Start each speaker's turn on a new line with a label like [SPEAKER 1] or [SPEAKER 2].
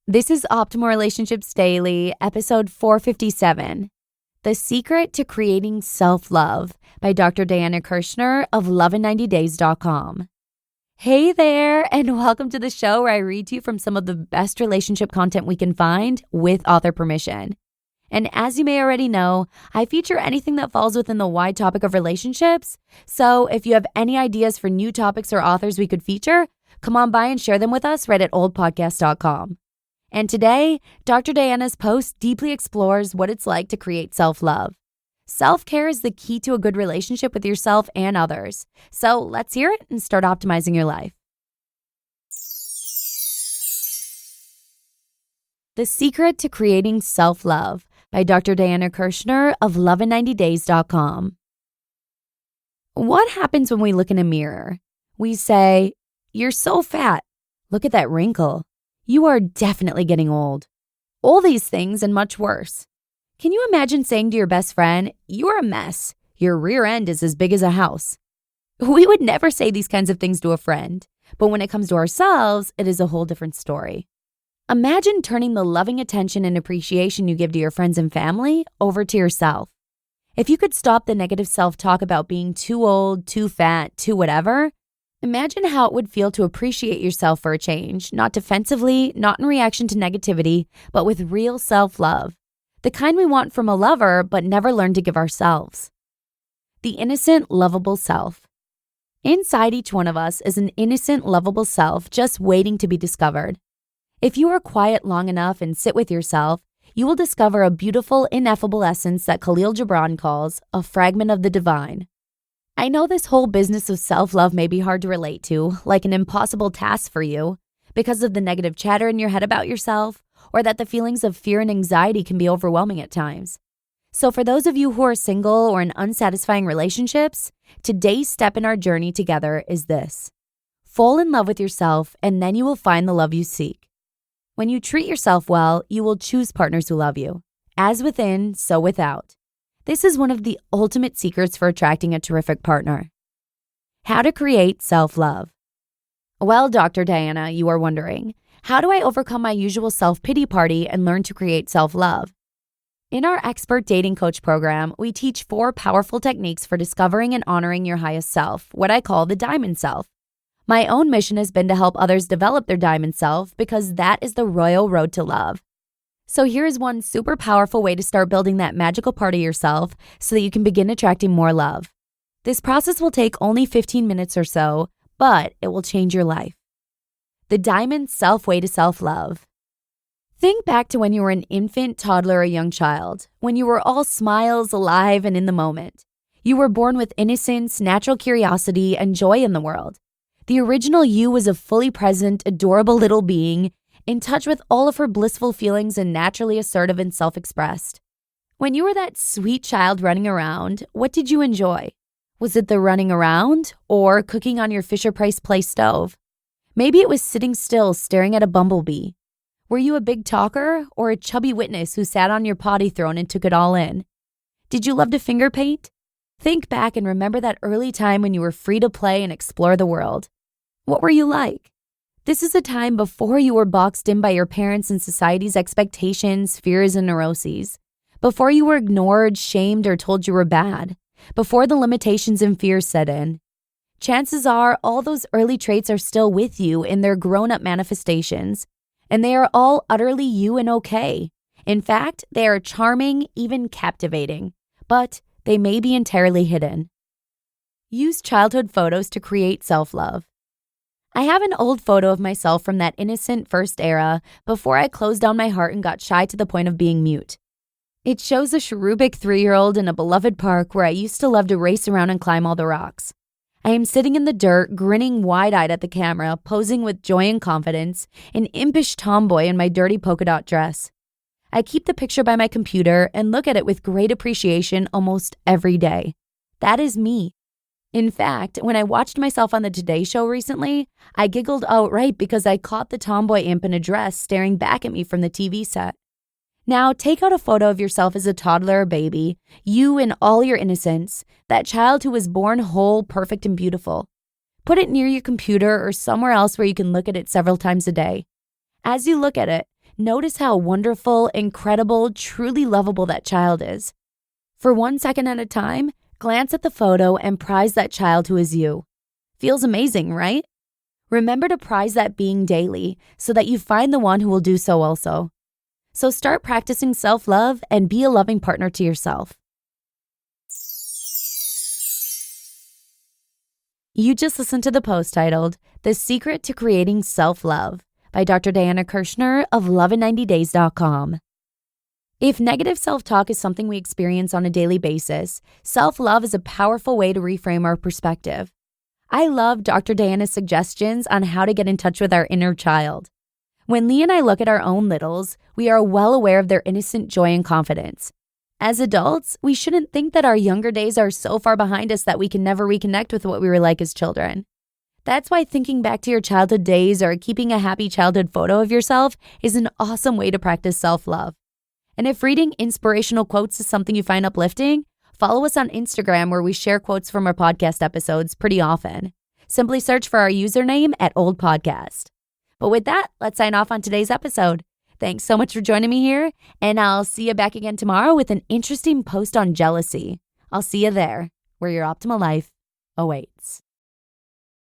[SPEAKER 1] This is Optimal Relationships Daily, episode 457, The Secret to Creating Self-Love by Dr. Diana Kirschner of lovein90days.com. Hey there, and welcome to the show where I read to you from some of the best relationship content we can find with author permission. And as you may already know, I feature anything that falls within the wide topic of relationships. So if you have any ideas for new topics or authors we could feature, come on by and share them with us right at oldpodcast.com. And today, Dr. Diana's post deeply explores what it's like to create self-love. Self-care is the key to a good relationship with yourself and others. So let's hear it and start optimizing your life. The Secret to Creating Self-Love by Dr. Diana Kirschner of lovein90days.com. What happens when we look in a mirror? We say, "You're so fat. Look at that wrinkle. You are definitely getting old." All these things and much worse. Can you imagine saying to your best friend, "You're a mess. Your rear end is as big as a house"? We would never say these kinds of things to a friend, but when it comes to ourselves, it is a whole different story. Imagine turning the loving attention and appreciation you give to your friends and family over to yourself. If you could stop the negative self-talk about being too old, too fat, too whatever, imagine how it would feel to appreciate yourself for a change, not defensively, not in reaction to negativity, but with real self-love. The kind we want from a lover, but never learn to give ourselves. The innocent, lovable self. Inside each one of us is an innocent, lovable self just waiting to be discovered. If you are quiet long enough and sit with yourself, you will discover a beautiful, ineffable essence that Khalil Gibran calls a fragment of the divine. I know this whole business of self-love may be hard to relate to, like an impossible task for you, because of the negative chatter in your head about yourself, or that the feelings of fear and anxiety can be overwhelming at times. So for those of you who are single or in unsatisfying relationships, today's step in our journey together is this. Fall in love with yourself, and then you will find the love you seek. When you treat yourself well, you will choose partners who love you. As within, so without. This is one of the ultimate secrets for attracting a terrific partner. How to create self-love. Well, Dr. Diana, you are wondering, how do I overcome my usual self-pity party and learn to create self-love? In our expert dating coach program, we teach 4 powerful techniques for discovering and honoring your highest self, what I call the diamond self. My own mission has been to help others develop their diamond self because that is the royal road to love. So here is one super powerful way to start building that magical part of yourself so that you can begin attracting more love. This process will take only 15 minutes or so, but it will change your life. The diamond self way to self-love. Think back to when you were an infant, toddler, or young child, when you were all smiles, alive, and in the moment. You were born with innocence, natural curiosity, and joy in the world. The original you was a fully present, adorable little being, in touch with all of her blissful feelings and naturally assertive and self-expressed. When you were that sweet child running around, what did you enjoy? Was it the running around or cooking on your Fisher-Price Play stove? Maybe it was sitting still staring at a bumblebee. Were you a big talker or a chubby witness who sat on your potty throne and took it all in? Did you love to finger paint? Think back and remember that early time when you were free to play and explore the world. What were you like? This is a time before you were boxed in by your parents and society's expectations, fears, and neuroses. Before you were ignored, shamed, or told you were bad. Before the limitations and fears set in. Chances are all those early traits are still with you in their grown-up manifestations, and they are all utterly you and okay. In fact, they are charming, even captivating, but they may be entirely hidden. Use childhood photos to create self-love. I have an old photo of myself from that innocent first era before I closed down my heart and got shy to the point of being mute. It shows a cherubic 3-year-old in a beloved park where I used to love to race around and climb all the rocks. I am sitting in the dirt, grinning wide-eyed at the camera, posing with joy and confidence, an impish tomboy in my dirty polka dot dress. I keep the picture by my computer and look at it with great appreciation almost every day. That is me. In fact, when I watched myself on the Today Show recently, I giggled outright because I caught the tomboy imp in a dress staring back at me from the TV set. Now, take out a photo of yourself as a toddler or baby, you in all your innocence, that child who was born whole, perfect, and beautiful. Put it near your computer or somewhere else where you can look at it several times a day. As you look at it, Notice how wonderful, incredible, truly lovable that child is. For 1 second at a time, glance at the photo and prize that child who is you. Feels amazing, right? Remember to prize that being daily so that you find the one who will do so also. So start practicing self-love and be a loving partner to yourself. You just listened to the post titled, The Secret to Creating Self-Love by Dr. Diana Kirschner of love90days.com. If negative self-talk is something we experience on a daily basis, self-love is a powerful way to reframe our perspective. I love Dr. Diana's suggestions on how to get in touch with our inner child. When Lee and I look at our own littles, we are well aware of their innocent joy and confidence. As adults, we shouldn't think that our younger days are so far behind us that we can never reconnect with what we were like as children. That's why thinking back to your childhood days or keeping a happy childhood photo of yourself is an awesome way to practice self-love. And if reading inspirational quotes is something you find uplifting, follow us on Instagram where we share quotes from our podcast episodes pretty often. Simply search for our username at Old Podcast. But with that, let's sign off on today's episode. Thanks so much for joining me here, and I'll see you back again tomorrow with an interesting post on jealousy. I'll see you there, where your optimal life awaits.